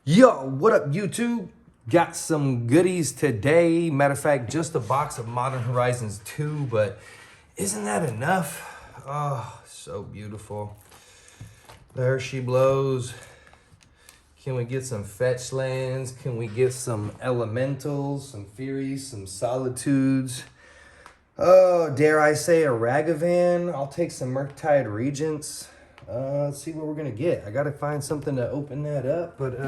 Yo, what up, YouTube? Got some goodies today. Matter of fact, just a box of Modern Horizons 2, but isn't that enough? Oh, so beautiful. There she blows. Can we get some fetch lands? Can we get some elementals, some Furies, some solitudes? Oh, dare I say a Ragavan? I'll take some Murktide Regents. Let's see what we're gonna get. I gotta find something to open that up, but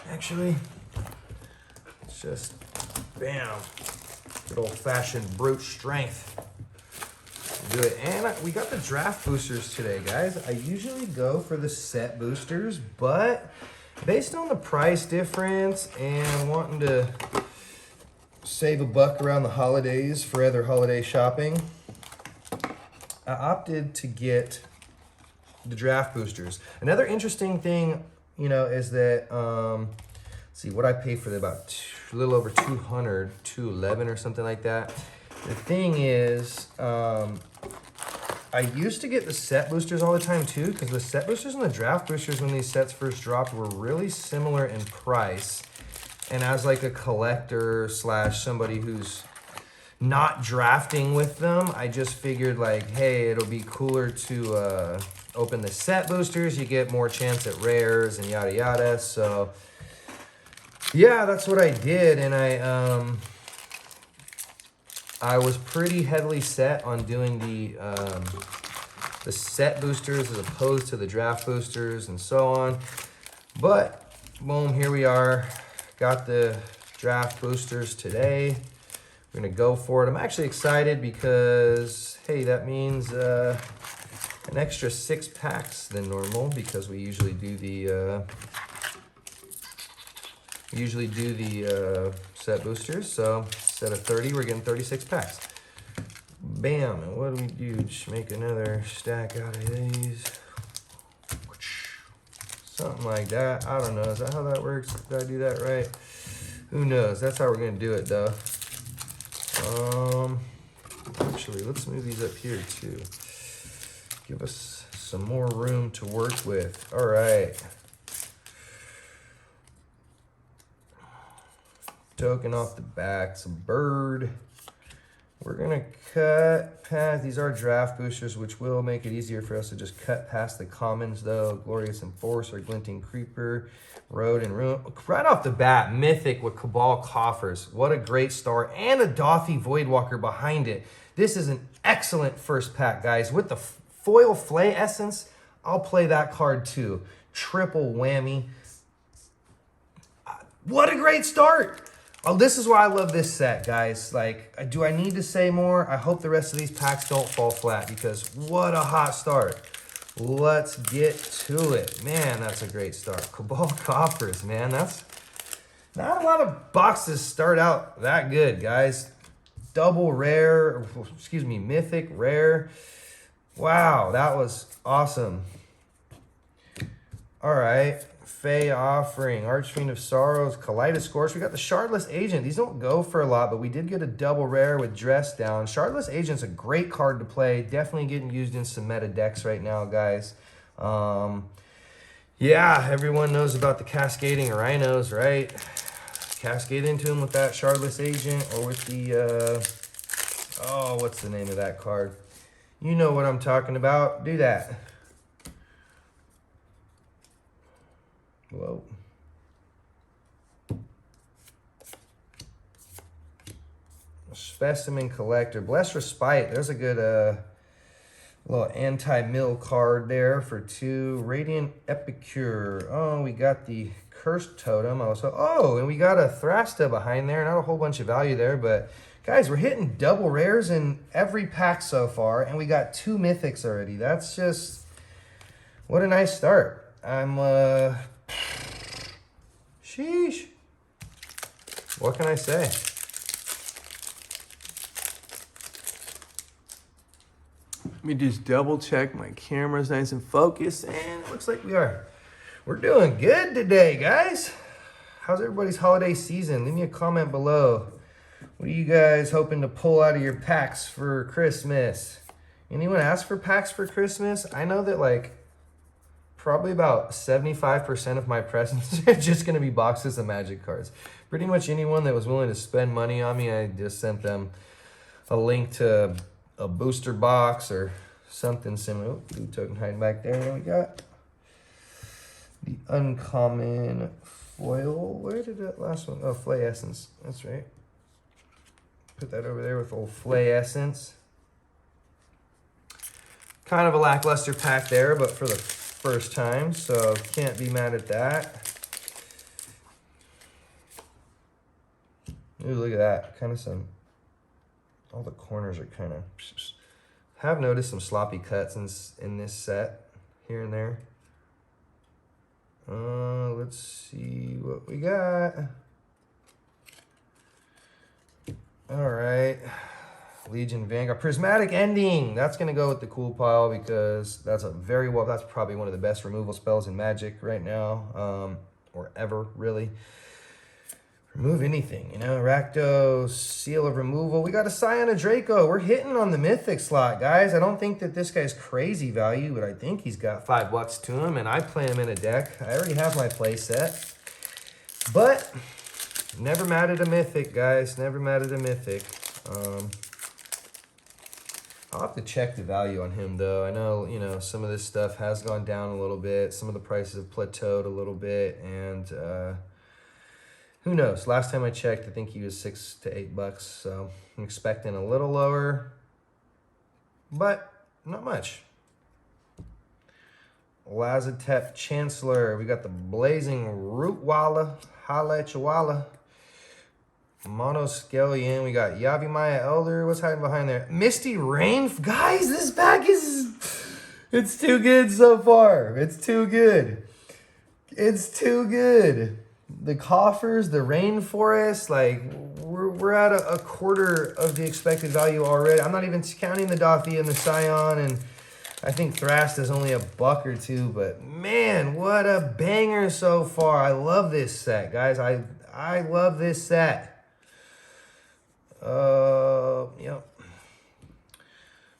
actually, it's just bam, good old-fashioned brute strength. Do it, and we got the draft boosters today, guys. I usually go for the set boosters, but based on the price difference and wanting to save a buck around the holidays for other holiday shopping, I opted to get the draft boosters. Another interesting thing, is that let's see what I paid for them, about a little over 200, 211 or something like that. The thing is, I used to get the set boosters all the time too, because the set boosters and the draft boosters when these sets first dropped were really similar in price. And as like a collector slash somebody who's not drafting with them, I just figured like, hey, it'll be cooler to open the set boosters. You get more chance at rares and yada yada. So yeah, that's what I did. And I was pretty heavily set on doing the set boosters as opposed to the draft boosters and so on. But boom, here we are. Got the draft boosters today. We're gonna go for it. I'm actually excited because, hey, that means an extra 6 packs than normal, because we usually do the set boosters. So instead of 30, we're getting 36 packs. Bam, and what do we do? Just make another stack out of these. Something like that. I don't know. Is that how that works? Did I do that right? Who knows? That's how we're gonna do it though. Actually, let's move these up here too. Give us some more room to work with. All right. Token off the back, some bird. We're gonna cut past, these are draft boosters, which will make it easier for us to just cut past the commons though. Glorious Enforcer, Glinting Creeper, Road and Ruin. Right off the bat, Mythic with Cabal Coffers. What a great start. And a Dothy Voidwalker behind it. This is an excellent first pack, guys. With the Foil Flay Essence, I'll play that card too. Triple whammy. What a great start. Oh, this is why I love this set, guys. Like, do I need to say more? I hope the rest of these packs don't fall flat, because what a hot start. Let's get to it. Man, that's a great start. Cabal Coffers, man. That's not a lot of boxes start out that good, guys. Double rare, excuse me, mythic, rare. Wow, that was awesome. All right. Fey Offering, Archfiend of Sorrows, Kaleidoscourge. We got the Shardless Agent. These don't go for a lot, but we did get a double rare with Dress Down. Shardless Agent's a great card to play. Definitely getting used in some meta decks right now, guys. Yeah, everyone knows about the Cascading Rhinos, right? Cascade into them with that Shardless Agent, or with the, oh, what's the name of that card? You know what I'm talking about. Do that. Whoa. Specimen Collector. Blessed Respite. There's a good little anti-mill card there for 2. Radiant Epicure. Oh, we got the Cursed Totem. Oh, and we got a Thrasta behind there. Not a whole bunch of value there, but guys, we're hitting double rares in every pack so far, and we got 2 mythics already. That's just, what a nice start. I'm sheesh. What can I say? Let me just double check my camera's nice and focused, and it looks like we are. We're doing good today, guys. How's everybody's holiday season? Leave me a comment below. What are you guys hoping to pull out of your packs for Christmas? Anyone ask for packs for Christmas? I know that, like, probably about 75% of my presents are just going to be boxes of Magic cards. Pretty much anyone that was willing to spend money on me, I just sent them a link to a booster box or something similar. Oh, blue token hiding back there. And we got the uncommon foil. Where did that last one? Oh, Flay Essence. That's right. Put that over there with old Flay Essence. Kind of a lackluster pack there, but for the first time, so can't be mad at that. Ooh, look at that. Kind of some, all the corners are kind of, have noticed some sloppy cuts in this set here and there. Let's see what we got. All right. Legion Vanguard. Prismatic Ending. That's going to go with the cool pile because that's that's probably one of the best removal spells in Magic right now. Or ever, really. Remove anything, you know. Rakdos, Seal of Removal. We got a Scion of Draco. We're hitting on the Mythic slot, guys. I don't think that this guy's crazy value, but I think he's got $5 to him, and I play him in a deck. I already have my play set. But never mad at a Mythic, guys. Never mad at a Mythic. I'll have to check the value on him, though. I know, you know, some of this stuff has gone down a little bit. Some of the prices have plateaued a little bit, and who knows? Last time I checked, I think he was $6 to $8, so I'm expecting a little lower, but not much. Lazotep Chancellor. We got the Blazing Rootwalla, Hala Chawala. Monoscallion. We got Yavimaya Elder. What's hiding behind there? Misty Rain. Guys, this pack it's too good so far. It's too good. It's too good. The coffers, the rainforest, like we're at a quarter of the expected value already. I'm not even counting the Dothi and the Scion, and I think Thrast is only $1 or $2, but man, what a banger so far. I love this set, guys. I love this set. Yep.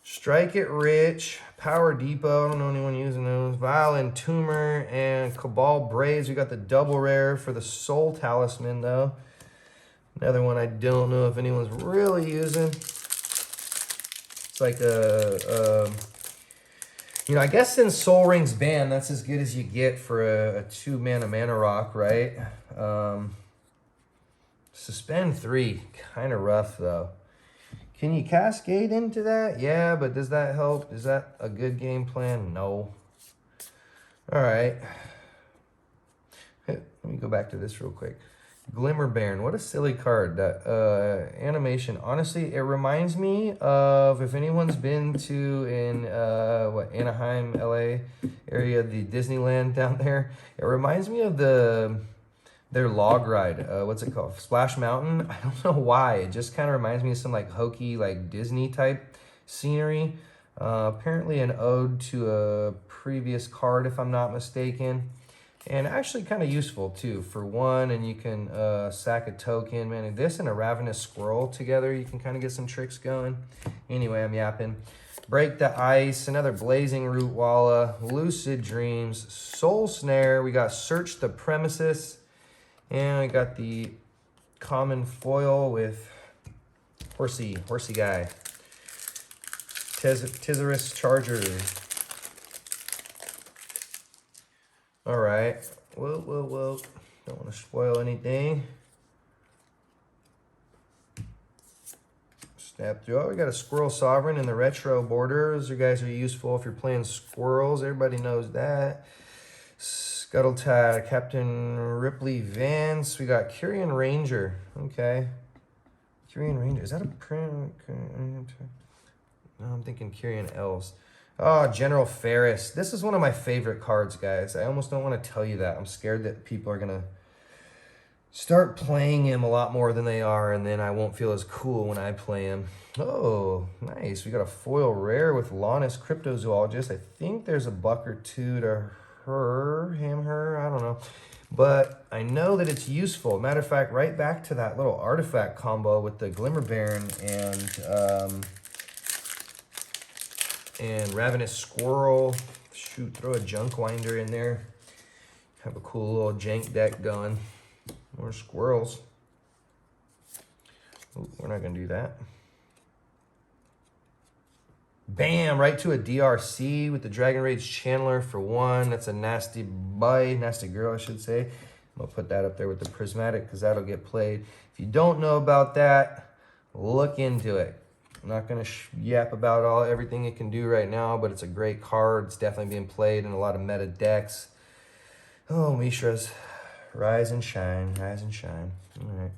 Strike It Rich, Power Depot. I don't know anyone using those. Violent Tumor and Cabal Braids. We got the double rare for the Soul Talisman, though. Another one I don't know if anyone's really using. It's like you know, I guess since Soul Ring's banned, that's as good as you get for a 2-mana mana rock, right? Suspend 3, kind of rough though. Can you cascade into that? Yeah, but does that help? Is that a good game plan? No. All right. Let me go back to this real quick. Glimmer Baron, what a silly card. That animation, honestly, it reminds me of, if anyone's been to in Anaheim, LA area, the Disneyland down there, it reminds me of their log ride. What's it called? Splash Mountain. I don't know why. It just kind of reminds me of some like hokey, like Disney type scenery. Apparently an ode to a previous card, if I'm not mistaken. And actually kind of useful too, for one, and you can sack a token. Man, this and a Ravenous Squirrel together, you can kind of get some tricks going. Anyway, I'm yapping. Break the Ice, another Blazing Rootwalla, Lucid Dreams, Soul Snare. We got Search the Premises. And I got the common foil with Horsey guy. Tizarus Charger. All right. Whoa. Don't want to spoil anything. Snap through. Oh, we got a Squirrel Sovereign in the retro border. Those guys are useful if you're playing squirrels. Everybody knows that. Scuttletide, Captain Ripley Vance. We got Kyrian Ranger. Okay. Kyrian Ranger. Is that a print? No, I'm thinking Kyrian Elves. Oh, General Ferris. This is one of my favorite cards, guys. I almost don't want to tell you that. I'm scared that people are going to start playing him a lot more than they are, and then I won't feel as cool when I play him. Oh, nice. We got a foil rare with Lannis Cryptozoologist. I think there's $1 or $2 to her, I don't know, but I know that it's useful. Matter of fact, right back to that little artifact combo with the Glimmer Baron and Ravenous Squirrel. shoot, throw a junk winder in there. Have a cool little jank deck going. More squirrels. Ooh, we're not gonna do that. Bam, right to a DRC with the Dragon Rage Chandler for 1. That's a nasty boy, nasty girl, I should say. I'm gonna put that up there with the Prismatic because that'll get played. If you don't know about that, look into it. I'm not gonna yap about everything it can do right now, but it's a great card. It's definitely being played in a lot of meta decks. Oh, Mishra's. Rise and shine, rise and shine. All right.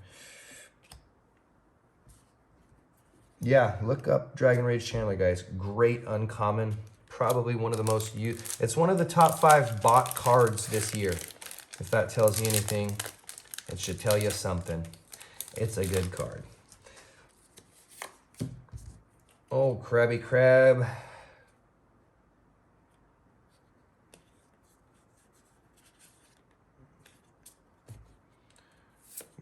Yeah, look up Dragon Rage Chandler, guys. Great uncommon. Probably one of the most used. It's one of the top 5 bought cards this year. If that tells you anything, it should tell you something. It's a good card. Oh, Krabby Crab.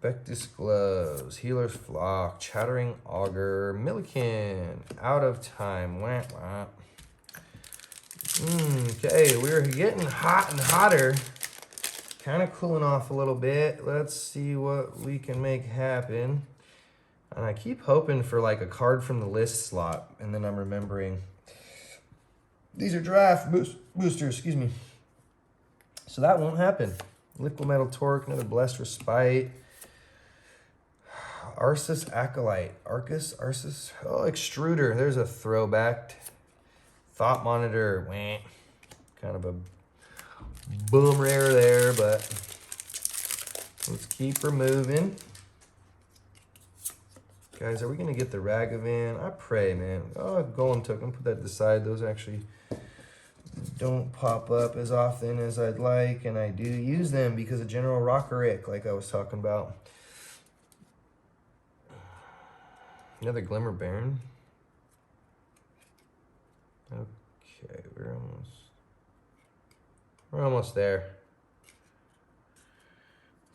Vectis Gloves, Healer's Flock, Chattering Augur, Milliken, Out of Time, wah, wah. Okay, we're getting hot and hotter. Kind of cooling off a little bit. Let's see what we can make happen. And I keep hoping for like a card from the list slot, and then I'm remembering. These are draft boosters, excuse me. So that won't happen. Liquid Metal Torque, another Blessed Respite. Arceus Acolyte. Arceus. Oh, Extruder. There's a throwback. Thought Monitor. Wah. Kind of a boom rare there, but let's keep her moving. Guys, are we going to get the Ragavan? I pray, man. Oh, Golem Token. Put that to the side. Those actually don't pop up as often as I'd like, and I do use them because of General Rockerick, like I was talking about. Another Glimmer Baron. Okay, we're almost there.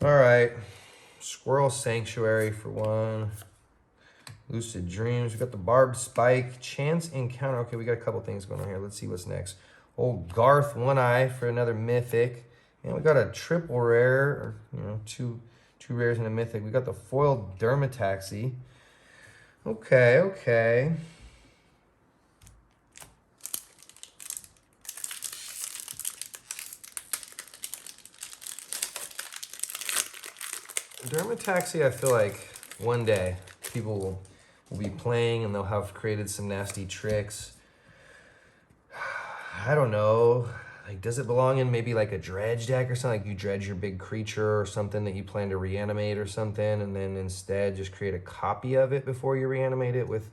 All right, Squirrel Sanctuary for 1. Lucid Dreams. We got the Barbed Spike, Chance Encounter. Okay, we got a couple things going on here. Let's see what's next. Old Garth One Eye for another Mythic, and we got a triple rare, or two rares and a Mythic. We got the foiled Dermataxi. Okay. Dermataxi, I feel like one day people will be playing and they'll have created some nasty tricks. I don't know. Like, does it belong in maybe like a dredge deck or something? Like you dredge your big creature or something that you plan to reanimate or something, and then instead just create a copy of it before you reanimate it with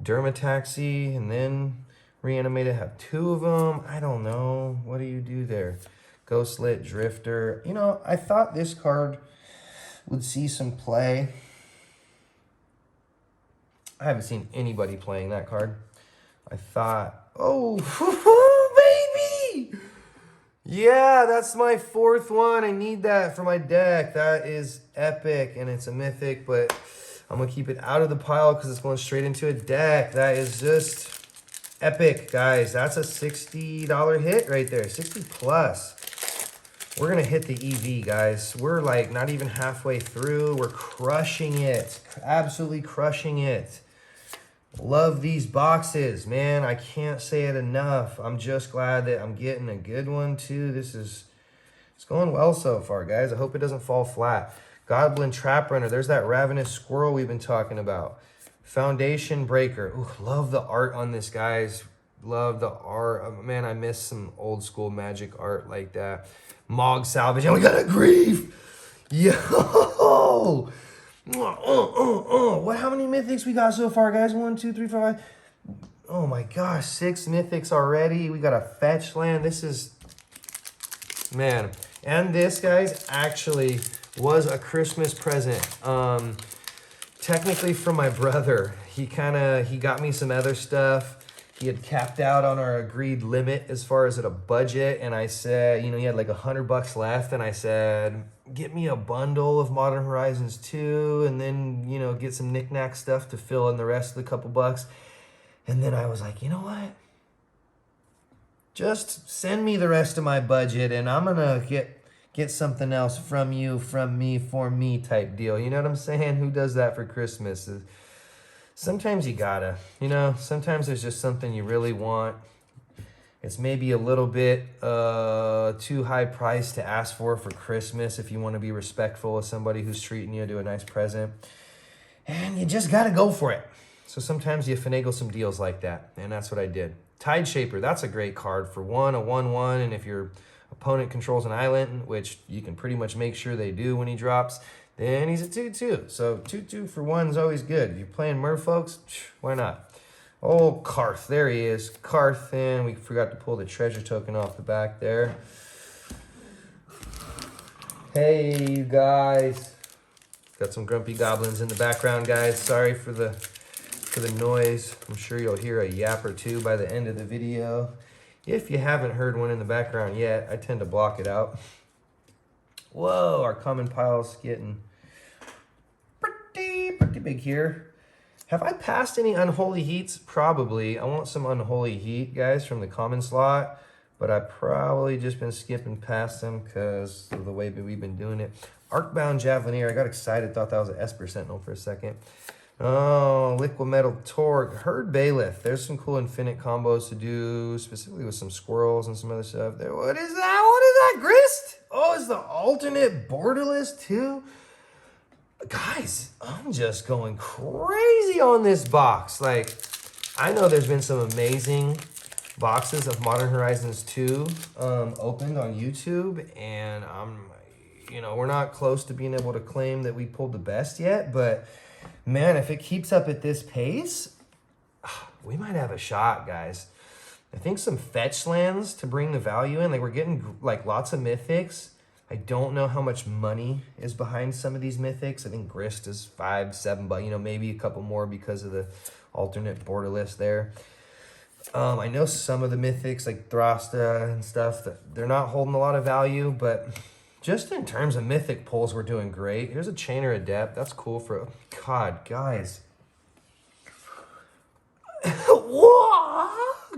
Dermataxi, and then reanimate it, have 2 of them. I don't know. What do you do there? Ghostlit Drifter. I thought this card would see some play. I haven't seen anybody playing that card. I thought, oh, baby! Yeah, that's my 4th one. I need that for my deck. That is epic, and it's a Mythic, but I'm going to keep it out of the pile because it's going straight into a deck. That is just epic, guys. That's a $60 hit right there, 60 plus. We're going to hit the EV, guys. We're like not even halfway through. We're crushing it, absolutely crushing it. Love these boxes, man. I can't say it enough. I'm just glad that I'm getting a good one too. It's going well so far, guys. I hope it doesn't fall flat. Goblin Trap Runner. There's that Ravenous Squirrel we've been talking about. Foundation Breaker. Ooh, love the art on this, guys. Love the art. Man, I miss some old school Magic art like that. Mog Salvage. And we got a Grief. Yo! What? How many Mythics we got so far, guys? 1, 2, 3, 4, 5. Oh my gosh, 6 Mythics already. We got a Fetch Land. This is, man. And this, guys, actually was a Christmas present. Technically from my brother. He got me some other stuff. He had capped out on our agreed limit as far as at a budget, and I said, he had like $100 left, and I said, get me a bundle of Modern Horizons 2, and then, get some knickknack stuff to fill in the rest of the couple bucks. And then I was like, you know what? just send me the rest of my budget and I'm gonna get something else from you, from me, for me type deal. You know what I'm saying? Who does that for Christmas? Sometimes you gotta, you know, sometimes there's just something you really want. It's maybe a little bit too high price to ask for Christmas if you want to be respectful of somebody who's treating you to a nice present. And you just gotta go for it. So sometimes you finagle some deals like that, and that's what I did. Tide Shaper, that's a great card for a 1/1, and if your opponent controls an island, which you can pretty much make sure they do when he drops, then he's a 2/2. So 2/2 for 1 is always good. If you're playing merfolks, why not? Oh, Karth, there he is. Karth, and we forgot to pull the treasure token off the back there. Hey, you guys. Got some grumpy goblins in the background, guys. Sorry for the noise. I'm sure you'll hear a yap or two by the end of the video. If you haven't heard one in the background yet, I tend to block it out. Whoa, our common pile's getting pretty big here. Have I passed any unholy heats? Probably. I want some unholy heat, guys, from the common slot, but I've probably just been skipping past them because of the way that we've been doing it. Arcbound Javelineer. I got excited, thought that was an Esper Sentinel for a second. Oh, Liquid Metal Torque. Herd Bailiff. There's some cool Infinite combos to do, specifically with some squirrels and some other stuff. There. What is that? What is that, Grist? Oh, it's the alternate borderless too? Guys, I'm just going crazy on this box. Like, I know there's been some amazing boxes of Modern Horizons 2 opened on YouTube, and we're not close to being able to claim that we pulled the best yet, but man, if it keeps up at this pace, we might have a shot, guys. I think some fetch lands to bring the value in. Like, we're getting like lots of mythics. I don't know how much money is behind some of these mythics. I think Grist is 5, 7, but maybe a couple more because of the alternate borderless there. I know some of the mythics like Thrasta and stuff, that they're not holding a lot of value, but just in terms of mythic pulls, we're doing great. Here's a Chainer Adept. That's cool for, God, guys.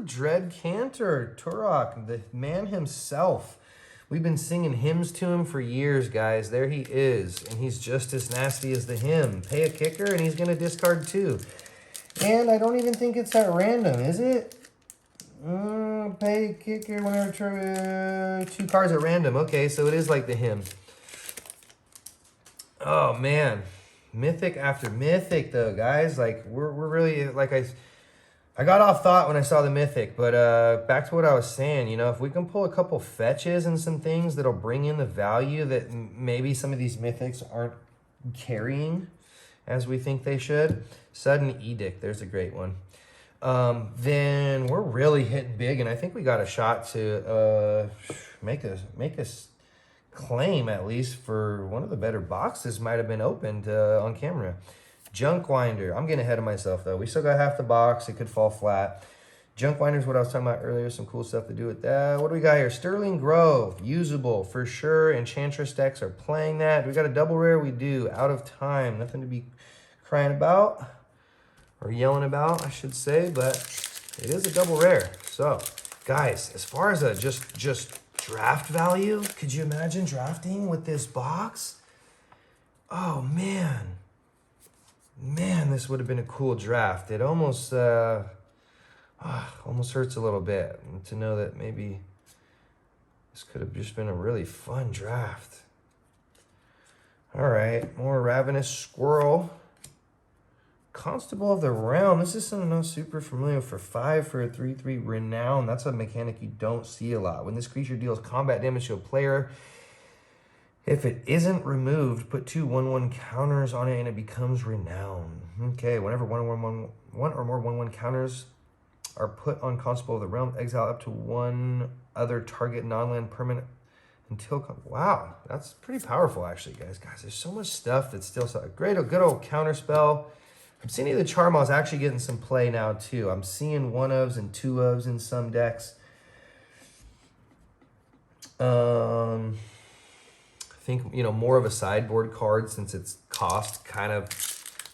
Dread Cantor, Turok, the man himself. We've been singing hymns to him for years, guys. There he is, and he's just as nasty as the hymn. Pay a kicker, and he's going to discard 2. And I don't even think it's at random, is it? Pay a kicker whenever 2 cards at random. Okay, so it is like the hymn. Oh, man. Mythic after mythic, though, guys. Like, we're really, like I got off thought when I saw the mythic, but back to what I was saying, if we can pull a couple fetches and some things that'll bring in the value that maybe some of these mythics aren't carrying as we think they should. Sudden Edict, there's a great one. Then we're really hitting big, and I think we got a shot to make us claim, at least for one of the better boxes might have been opened on camera. Junkwinder. I'm getting ahead of myself, though. We still got half the box. It could fall flat. Junkwinder is what I was talking about earlier. Some cool stuff to do with that. What do we got here? Sterling Grove. Usable for sure. Enchantress decks are playing that. We got a double rare? We do. Out of time. Nothing to be crying about. Or yelling about, I should say. But it is a double rare. So, guys, as far as a just draft value, could you imagine drafting with this box? Oh, man. Man, this would have been a cool draft. It almost hurts a little bit to know that maybe this could have just been a really fun draft. All right, more Ravenous Squirrel. Constable of the Realm. This is something I'm super familiar with. For 5 for a 3/3 Renown. That's a mechanic you don't see a lot. When this creature deals combat damage to a player, if it isn't removed, put 2 1/1 counters on it and it becomes Renown. Okay, whenever one or more 1/1 counters are put on Constable of the Realm, exile up to 1 other target non-land permanent until... Wow, that's pretty powerful, actually, guys. Guys, there's so much stuff that's still... Great, a good old counter spell. I'm seeing the Charmals actually getting some play now, too. I'm seeing 1-ofs and 2-ofs in some decks. I think, more of a sideboard card, since its cost kind of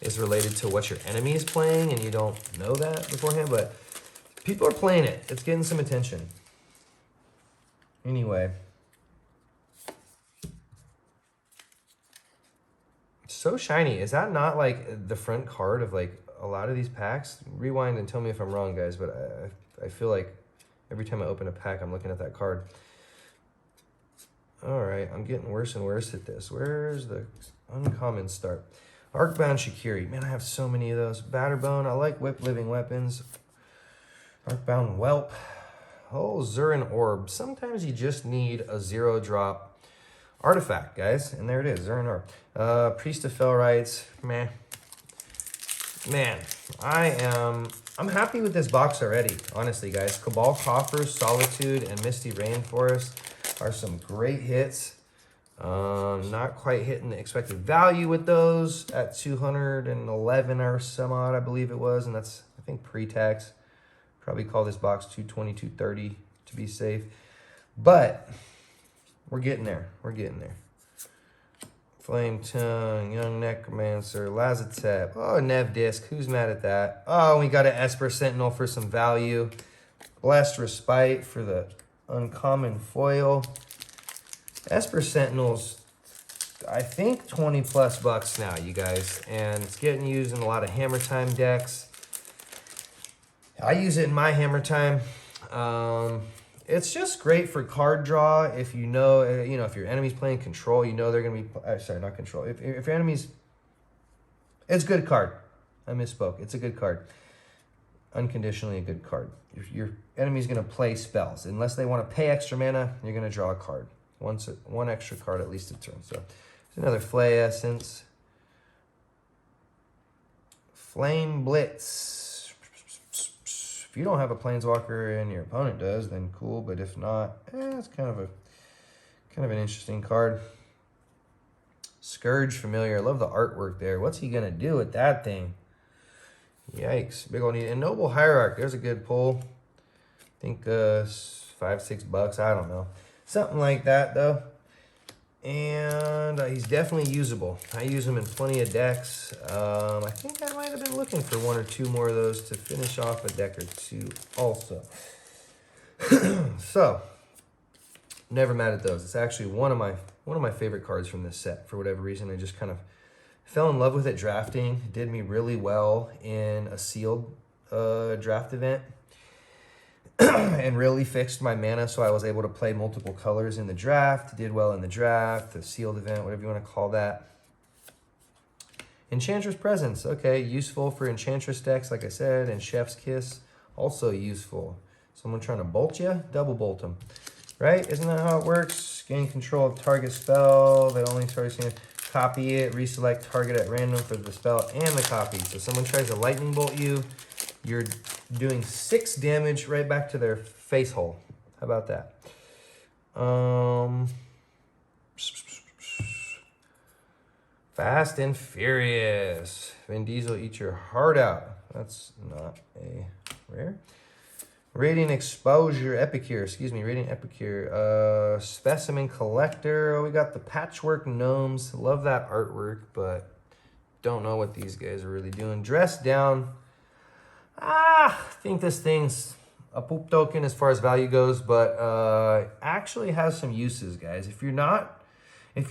is related to what your enemy is playing, and you don't know that beforehand, but people are playing it. It's getting some attention. Anyway. So shiny. Is that not like the front card of like a lot of these packs? Rewind and tell me if I'm wrong, guys, but I feel like every time I open a pack, I'm looking at that card. All right, I'm getting worse and worse at this. Where's the uncommon start? Arcbound Shaqiri. Man, I have so many of those. Batterbone. I like Whip Living Weapons. Arcbound Whelp. Oh, Zurin Orb. Sometimes you just need a 0-drop artifact, guys. And there it is, Zurin Orb. Priest of Felrites. Man, I'm happy with this box already, honestly, guys. Cabal Coffers, Solitude, and Misty Rainforest are some great hits. Not quite hitting the expected value with those at 211 or some odd, I believe it was, and that's, I think, pre-tax. Probably call this box 220, 230 to be safe. But we're getting there. We're getting there. Flame Tongue, Young Necromancer, Lazatep. Oh, Nev Disc. Who's mad at that? Oh, we got an Esper Sentinel for some value. Blessed Respite for the uncommon foil. Esper Sentinel's, I think, 20 plus bucks now, you guys. And it's getting used in a lot of Hammer Time decks. I use it in my Hammer Time. It's just great for card draw if you know, if your enemy's playing control, you know they're going to be, sorry, not control. If your enemy's, it's a good card. I misspoke. It's a good card. Unconditionally a good card. If your enemy's going to play spells, unless they want to pay extra mana, you're going to draw a card. One extra card at least a turn. So there's another Flay Essence. Flame Blitz. If you don't have a Planeswalker and your opponent does, then cool. But if not, it's kind of an interesting card. Scourge Familiar. I love the artwork there. What's he gonna do with that thing? Yikes! Big old need. And Noble Hierarch. There's a good pull. I think $5-6. I don't know. Something like that though. And he's definitely usable. I use him in plenty of decks. I think I might have been looking for 1 or 2 more of those to finish off a deck or 2 also. So, never mad at those. It's actually one of my favorite cards from this set. For whatever reason, I just kind of fell in love with it drafting. It did me really well in a sealed draft event. And really fixed my mana so I was able to play multiple colors in the draft. Did well in the draft, the sealed event, whatever you want to call that. Enchantress Presence, okay, useful for Enchantress decks, like I said, and Chef's Kiss, also useful. Someone trying to bolt you? Double bolt them, right? Isn't that how it works? Gain control of target spell that only targets you. Copy it, reselect target at random for the spell and the copy. So someone tries to lightning bolt you, you're doing 6 damage right back to their face hole. How about that? Fast and Furious. Vin Diesel, eat your heart out. That's not a rare. Radiant Exposure, Epicure, excuse me, Radiant Epicure. Specimen Collector. Oh, we got the Patchwork Gnomes. Love that artwork, but don't know what these guys are really doing. Dress Down. I think this thing's a poop token as far as value goes, but actually has some uses, guys. If you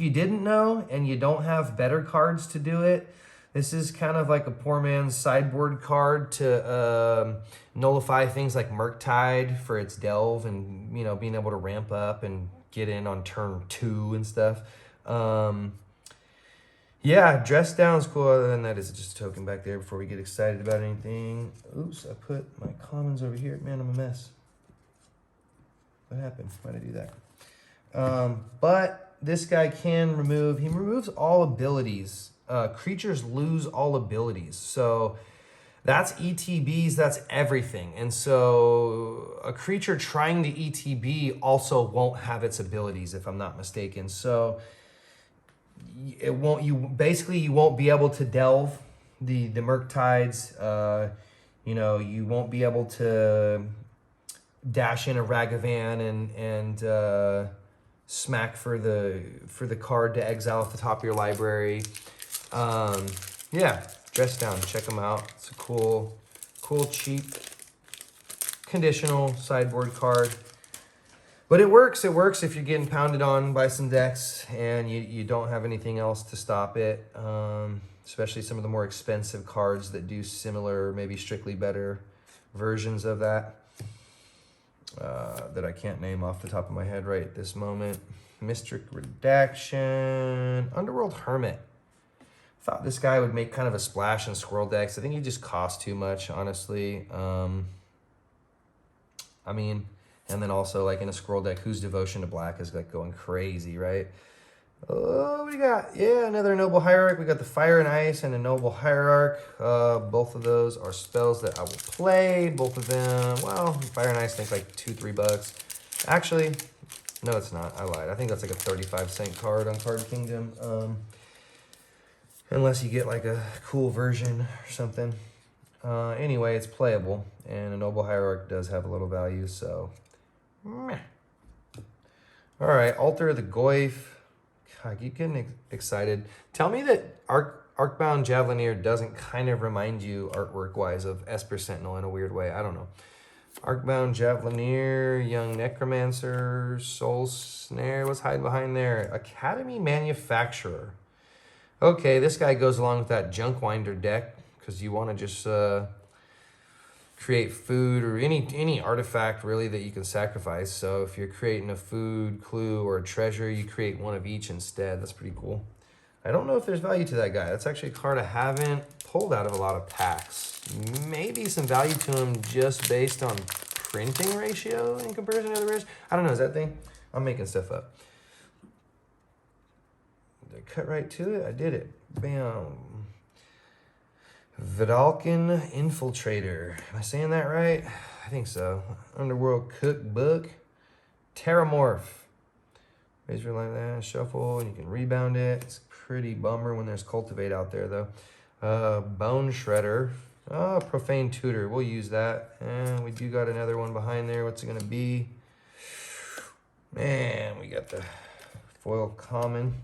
didn't know and you don't have better cards to do it, this is kind of like a poor man's sideboard card to nullify things like Murktide for its delve and, being able to ramp up and get in on turn 2 and stuff. Yeah, Dress Down's cool. Other than that, it's just a token back there before we get excited about anything. Oops, I put my commons over here. Man, I'm a mess. What happened? Why'd I do that? But this guy can remove... He removes all abilities. Creatures lose all abilities. So that's ETBs. That's everything. And so a creature trying to ETB also won't have its abilities, if I'm not mistaken. So... you won't be able to delve the Murktides. You won't be able to dash in a Ragavan and smack for the card to exile off the top of your library. Yeah, Dress Down, check them out. It's a cool, cheap, conditional sideboard card. But it works. It works if you're getting pounded on by some decks and you don't have anything else to stop it. Especially some of the more expensive cards that do similar, maybe strictly better versions of that. That I can't name off the top of my head right at this moment. Mystic Redaction. Underworld Hermit. Thought this guy would make kind of a splash in Squirrel decks. I think he just costs too much, honestly. I mean, and then also like in a Squirrel deck, whose Devotion to Black is like going crazy, right? Oh, we got, yeah, another Noble Hierarch. We got the Fire and Ice and a Noble Hierarch. Both of those are spells that I will play. Both of them, well, Fire and Ice, I think like $2-3. Actually, no, it's not. I lied. I think that's like a 35-cent card on Card Kingdom. Unless you get like a cool version or something. Anyway, it's playable, and a Noble Hierarch does have a little value, so meh. All right, Altar of the Goyf. God, I keep getting excited. Tell me that Arcbound Javelineer doesn't kind of remind you artwork-wise of Esper Sentinel in a weird way. I don't know. Arcbound Javelineer, Young Necromancer, Soul Snare. What's hiding behind there? Academy Manufacturer. Okay, this guy goes along with that Junkwinder deck because you want to just create food or any artifact really that you can sacrifice. So if you're creating a food, clue, or a treasure, you create one of each instead. That's pretty cool. I don't know if there's value to that guy. That's actually a card I haven't pulled out of a lot of packs. Maybe some value to him just based on printing ratio in comparison to other rares. I don't know, is that thing? I'm making stuff up. Did I cut right to it? I did it. Bam. Vidalcan Infiltrator. Am I saying that right? I think so. Underworld Cookbook. Terramorph. Razor like that. Shuffle, and you can rebound it. It's pretty bummer when there's Cultivate out there, though. Bone Shredder. Oh, Profane Tutor. We'll use that. And we do got another one behind there. What's it going to be? Man, we got the foil common.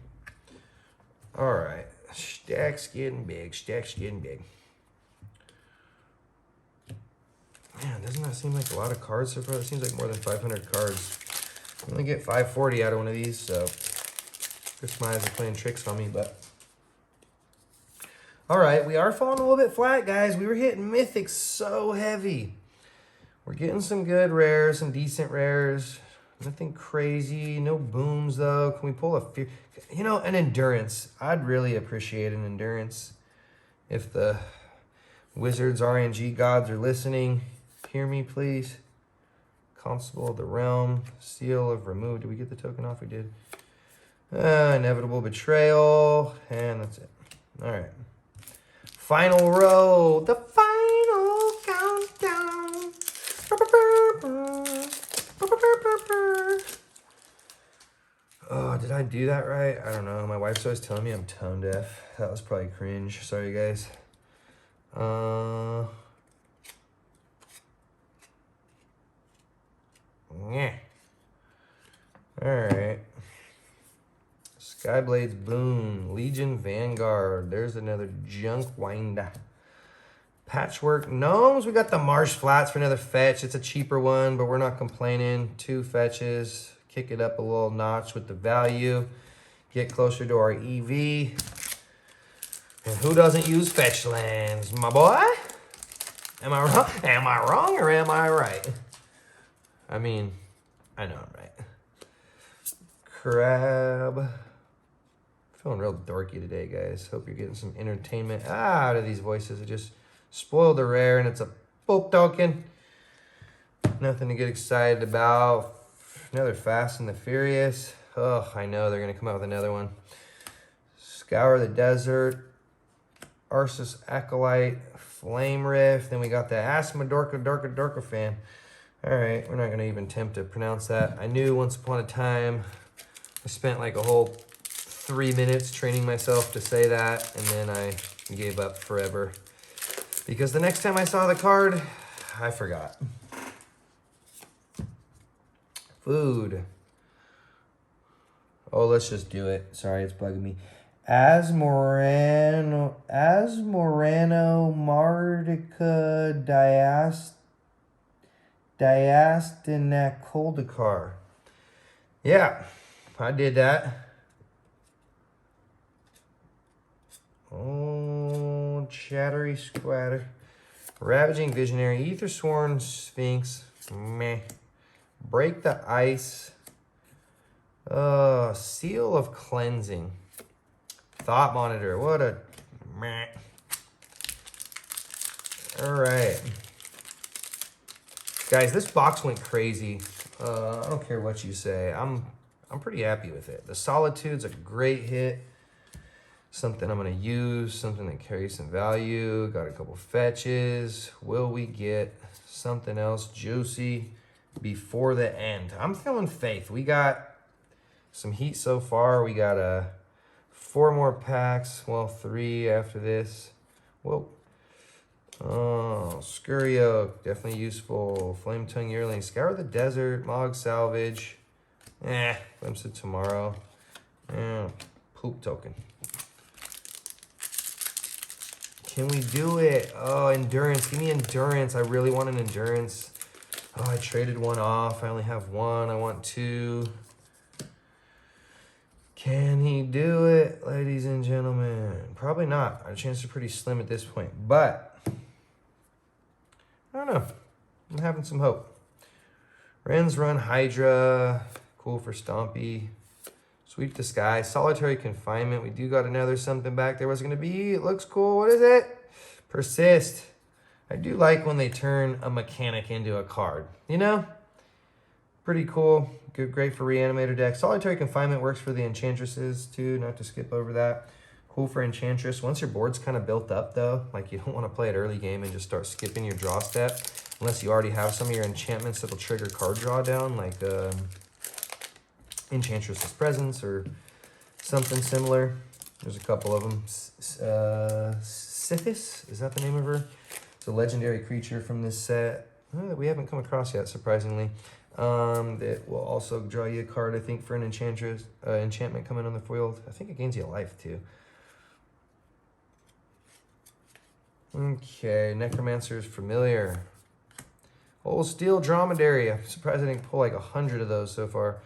All right. Stack's getting big. Stack's getting big. Man, doesn't that seem like a lot of cards so far? It seems like more than 500 cards. I only get 540 out of one of these, so Chris my eyes are playing tricks on me, but all right, we are falling a little bit flat, guys. We were hitting mythics so heavy. We're getting some good rares, some decent rares. Nothing crazy, no booms though. Can we pull a fear? You know, an endurance. I'd really appreciate an endurance. If the Wizards RNG gods are listening, hear me please. Constable of the Realm, Seal of Remove. Did we get the token off? We did. Inevitable Betrayal, and that's it. All right. Final row. The final countdown. Oh, did I do that right? I don't know. My wife's always telling me I'm tone deaf. That was probably cringe. Sorry, guys. Yeah. Alright. Skyblade's Boon. Legion Vanguard. There's another Junkwinder. Patchwork Gnomes. We got the Marsh Flats for another fetch. It's a cheaper one, but we're not complaining. 2 fetches. Kick it up a little notch with the value. Get closer to our EV. And who doesn't use fetch lands, my boy? Am I wrong? Am I wrong or am I right? I mean, I know I'm right. Crab. Feeling real dorky today, guys. Hope you're getting some entertainment out of these voices. I just spoiled a rare and it's a Pope token. Nothing to get excited about. Another Fast and the Furious. Oh, I know they're going to come out with another one. Scour the Desert. Arceus Acolyte. Flame Rift. Then we got the Asmodorka fan. All right, we're not going to even attempt to pronounce that. I knew once upon a time, I spent like a whole 3 minutes training myself to say that, and then I gave up forever. Because the next time I saw the card, I forgot. Food. Oh, let's just do it. Sorry, it's bugging me. Asmorano Mardica Diastinacoldikar. Yeah, I did that. Oh, Chattery Squatter. Ravaging Visionary. Ether Sworn Sphinx. Meh. Break the Ice. Seal of Cleansing. Thought Monitor. What a meh. All right. Guys, this box went crazy. I don't care what you say. I'm pretty happy with it. The Solitude's a great hit. Something I'm going to use. Something that carries some value. Got a couple fetches. Will we get something else juicy before the end? I'm feeling faith. We got some heat so far. We got 4 more packs. Well, 3 after this. Whoa. Oh, Scurry Oak, definitely useful. Flame Tongue Yearling, Scour the Desert, Mog Salvage. Glimpse of Tomorrow. Poop Token. Can we do it? Oh, Endurance. Give me Endurance. I really want an Endurance. Oh, I traded one off. I only have 1. I want 2. Can he do it, ladies and gentlemen? Probably not. Our chances are pretty slim at this point. But I don't know. I'm having some hope. Ren's Run Hydra. Cool for Stompy. Sweep the Sky. Solitary Confinement. We do got another something back there. What's it going to be? It looks cool. What is it? Persist. I do like when they turn a mechanic into a card. You know? Pretty cool. Good, great for Reanimator deck. Solitary Confinement works for the Enchantresses too. Not to skip over that. Cool for Enchantress. Once your board's kind of built up though, like you don't want to play it early game and just start skipping your draw step. Unless you already have some of your enchantments that'll trigger card draw down, like Enchantress's Presence or something similar. There's a couple of them. Sithis, is that the name of her? It's a legendary creature from this set that we haven't come across yet, surprisingly. That will also draw you a card, I think, for an Enchantress enchantment coming on the field. I think it gains you a life too. Okay, Necromancer's Familiar. Old Steel Dromedary. I'm surprised I didn't pull like 100 of those so far.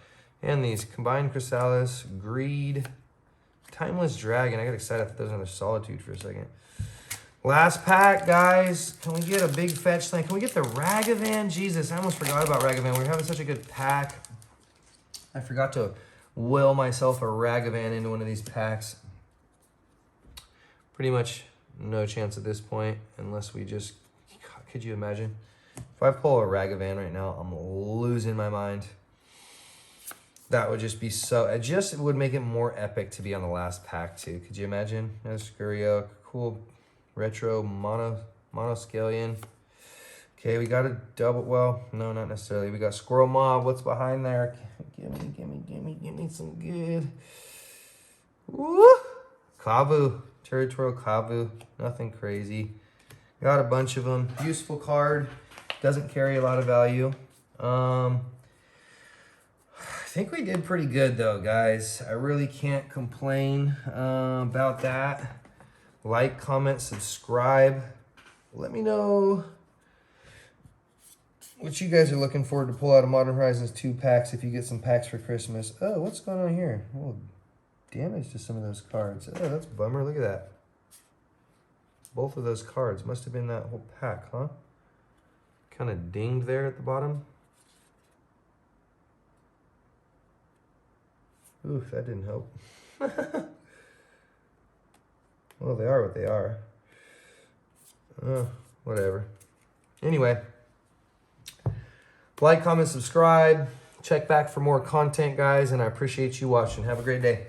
And these Combined Chrysalis, Greed, Timeless Dragon. I got excited. I thought those were under Solitude for a second. Last pack, guys. Can we get a big fetch thing? Can we get the Ragavan? Jesus, I almost forgot about Ragavan. We were having such a good pack. I forgot to will myself a Ragavan into one of these packs. Pretty much no chance at this point, unless we just... God, could you imagine? If I pull a Ragavan right now, I'm losing my mind. That would just be so... It just would make it more epic to be on the last pack, too. Could you imagine? There's Scurry Oak. Cool retro monoscalion. Okay, we got a double... Well, no, not necessarily. We got Squirrel Mob. What's behind there? Give me some good... Woo! Kavu. Territorial Kavu. Nothing crazy. Got a bunch of them. Useful card. Doesn't carry a lot of value. I think we did pretty good though, guys. I really can't complain about that. Like, comment, subscribe. Let me know what you guys are looking forward to pull out of Modern Horizons 2 packs if you get some packs for Christmas. Oh, what's going on here? Oh, damage to some of those cards. Oh, that's a bummer. Look at that. Both of those cards must have been that whole pack, huh? Kind of dinged there at the bottom. Oof, that didn't help. Well, they are what they are. Whatever. Anyway, like, comment, subscribe. Check back for more content, guys, and I appreciate you watching. Have a great day.